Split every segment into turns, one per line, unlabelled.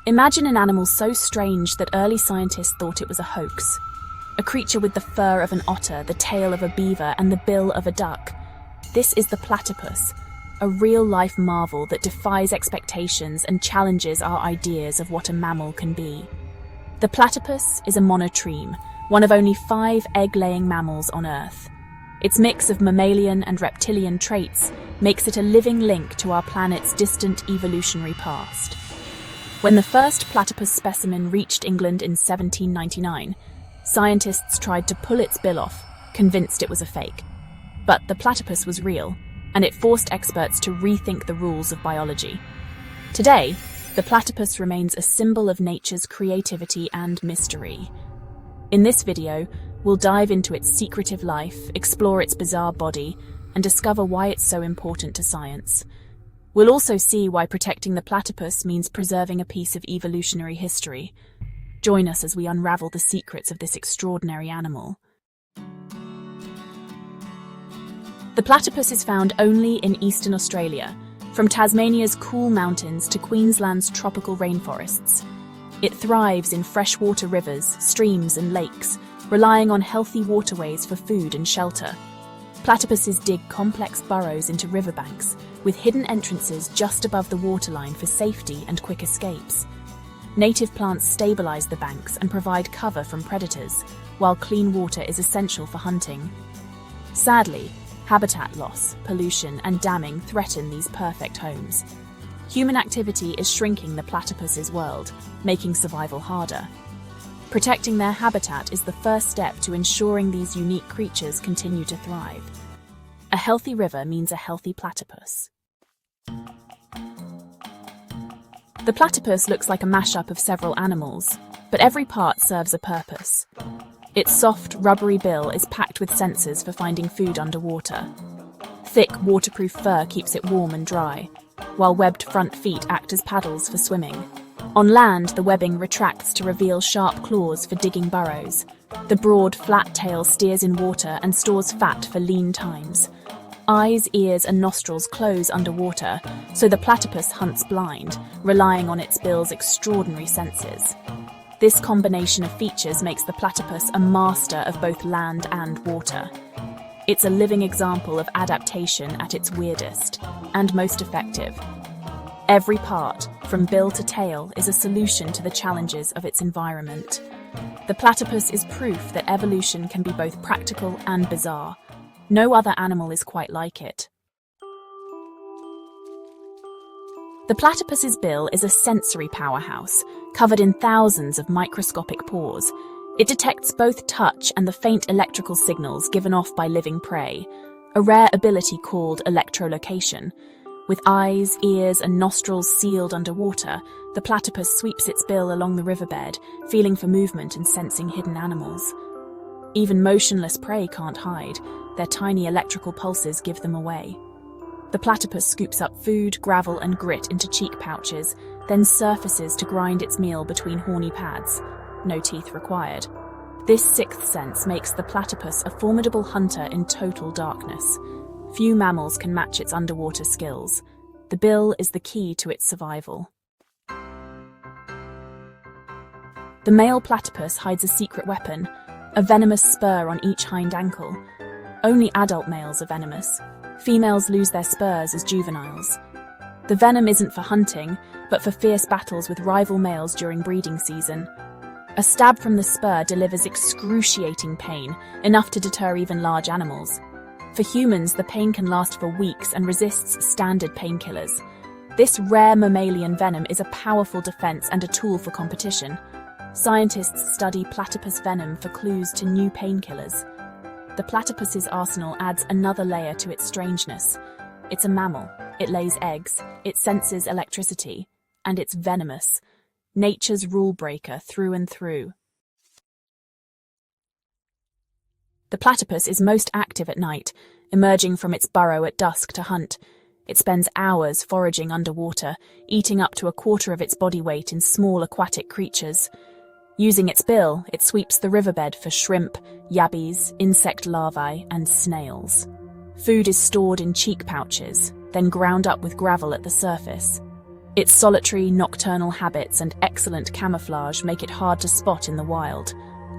Imagine an animal so strange that early scientists thought it was a hoax. A creature with the fur of an otter, the tail of a beaver, and the bill of a duck. This is the platypus, a real-life marvel that defies expectations and challenges our ideas of what a mammal can be. The platypus is a monotreme, one of only 5 egg-laying mammals on Earth. Its mix of mammalian and reptilian traits makes it a living link to our planet's distant evolutionary past. When the first platypus specimen reached England in 1799, scientists tried to pull its bill off, convinced it was a fake. But the platypus was real, and it forced experts to rethink the rules of biology. Today, the platypus remains a symbol of nature's creativity and mystery. In this video, we'll dive into its secretive life, explore its bizarre body, and discover why it's so important to science. We'll also see why protecting the platypus means preserving a piece of evolutionary history. Join us as we unravel the secrets of this extraordinary animal. The platypus is found only in eastern Australia, from Tasmania's cool mountains to Queensland's tropical rainforests. It thrives in freshwater rivers, streams, and lakes, relying on healthy waterways for food and shelter. Platypuses dig complex burrows into riverbanks, with hidden entrances just above the waterline for safety and quick escapes. Native plants stabilize the banks and provide cover from predators, while clean water is essential for hunting. Sadly, habitat loss, pollution, and damming threaten these perfect homes. Human activity is shrinking the platypus's world, making survival harder. Protecting their habitat is the first step to ensuring these unique creatures continue to thrive. A healthy river means a healthy platypus. The platypus looks like a mashup of several animals, but every part serves a purpose. Its soft, rubbery bill is packed with sensors for finding food underwater. Thick, waterproof fur keeps it warm and dry, while webbed front feet act as paddles for swimming. On land, the webbing retracts to reveal sharp claws for digging burrows. The broad, flat tail steers in water and stores fat for lean times. Eyes, ears, and nostrils close underwater, so the platypus hunts blind, relying on its bill's extraordinary senses. This combination of features makes the platypus a master of both land and water. It's a living example of adaptation at its weirdest, and most effective. Every part, from bill to tail, is a solution to the challenges of its environment. The platypus is proof that evolution can be both practical and bizarre. No other animal is quite like it. The platypus's bill is a sensory powerhouse, covered in thousands of microscopic pores. It detects both touch and the faint electrical signals given off by living prey, a rare ability called electrolocation. With eyes, ears, and nostrils sealed underwater, the platypus sweeps its bill along the riverbed, feeling for movement and sensing hidden animals. Even motionless prey can't hide. Their tiny electrical pulses give them away. The platypus scoops up food, gravel, and grit into cheek pouches, then surfaces to grind its meal between horny pads. No teeth required. This sixth sense makes the platypus a formidable hunter in total darkness. Few mammals can match its underwater skills. The bill is the key to its survival. The male platypus hides a secret weapon, a venomous spur on each hind ankle. Only adult males are venomous. Females lose their spurs as juveniles. The venom isn't for hunting, but for fierce battles with rival males during breeding season. A stab from the spur delivers excruciating pain, enough to deter even large animals. For humans, the pain can last for weeks and resists standard painkillers. This rare mammalian venom is a powerful defense and a tool for competition. Scientists study platypus venom for clues to new painkillers. The platypus's arsenal adds another layer to its strangeness. It's a mammal, it lays eggs, it senses electricity, and it's venomous. Nature's rule breaker through and through. The platypus is most active at night, emerging from its burrow at dusk to hunt. It spends hours foraging underwater, eating up to a quarter of its body weight in small aquatic creatures. Using its bill, it sweeps the riverbed for shrimp, yabbies, insect larvae, and snails. Food is stored in cheek pouches, then ground up with gravel at the surface. Its solitary, nocturnal habits and excellent camouflage make it hard to spot in the wild.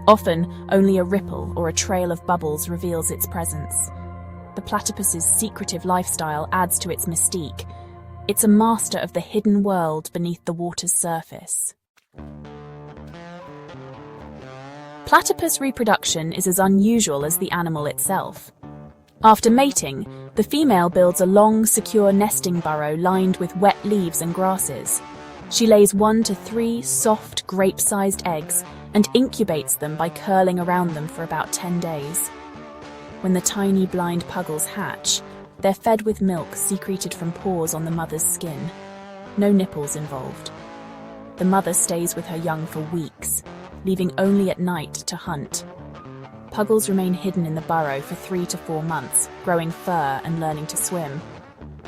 Often, only a ripple or a trail of bubbles reveals its presence. The platypus's secretive lifestyle adds to its mystique. It's a master of the hidden world beneath the water's surface. Platypus reproduction is as unusual as the animal itself. After mating, the female builds a long, secure nesting burrow lined with wet leaves and grasses. She lays 1 to 3 soft, grape-sized eggs and incubates them by curling around them for about 10 days. When the tiny blind Puggles hatch, they're fed with milk secreted from pores on the mother's skin. No nipples involved. The mother stays with her young for weeks, leaving only at night to hunt. Puggles remain hidden in the burrow for 3 to 4 months, growing fur and learning to swim.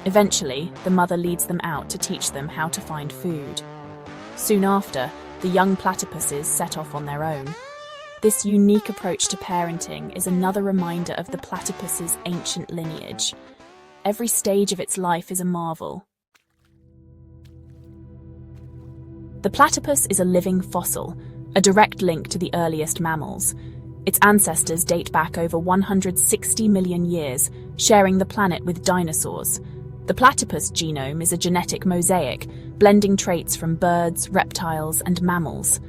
Eventually, the mother leads them out to teach them how to find food. Soon after, the young platypuses set off on their own. This unique approach to parenting is another reminder of the platypus's ancient lineage. Every stage of its life is a marvel. The platypus is a living fossil, a direct link to the earliest mammals. Its ancestors date back over 160 million years, sharing the planet with dinosaurs. The platypus genome is a genetic mosaic, blending traits from birds, reptiles, and mammals.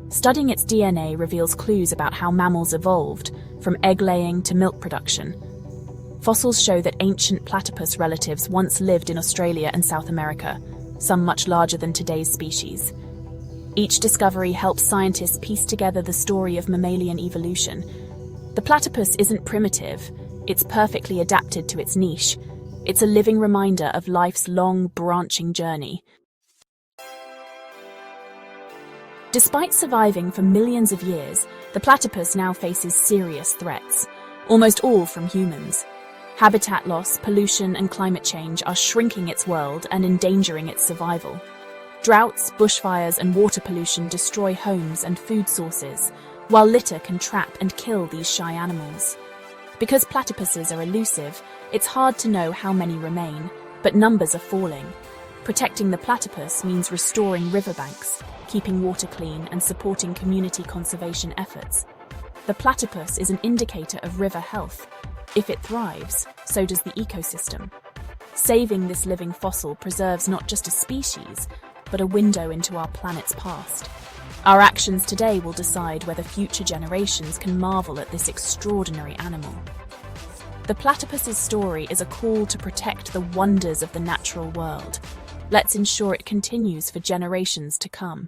Studying its DNA reveals clues about how mammals evolved, from egg-laying to milk production. Fossils show that ancient platypus relatives once lived in Australia and South America, some much larger than today's species. Each discovery helps scientists piece together the story of mammalian evolution. The platypus isn't primitive, it's perfectly adapted to its niche. It's a living reminder of life's long, branching journey. Despite surviving for millions of years, the platypus now faces serious threats, almost all from humans. Habitat loss, pollution, and climate change are shrinking its world and endangering its survival. Droughts, bushfires, and water pollution destroy homes and food sources, while litter can trap and kill these shy animals. Because platypuses are elusive, it's hard to know how many remain, but numbers are falling. Protecting the platypus means restoring riverbanks, keeping water clean, and supporting community conservation efforts. The platypus is an indicator of river health. If it thrives, so does the ecosystem. Saving this living fossil preserves not just a species, but a window into our planet's past. Our actions today will decide whether future generations can marvel at this extraordinary animal. The platypus's story is a call to protect the wonders of the natural world. Let's ensure it continues for generations to come.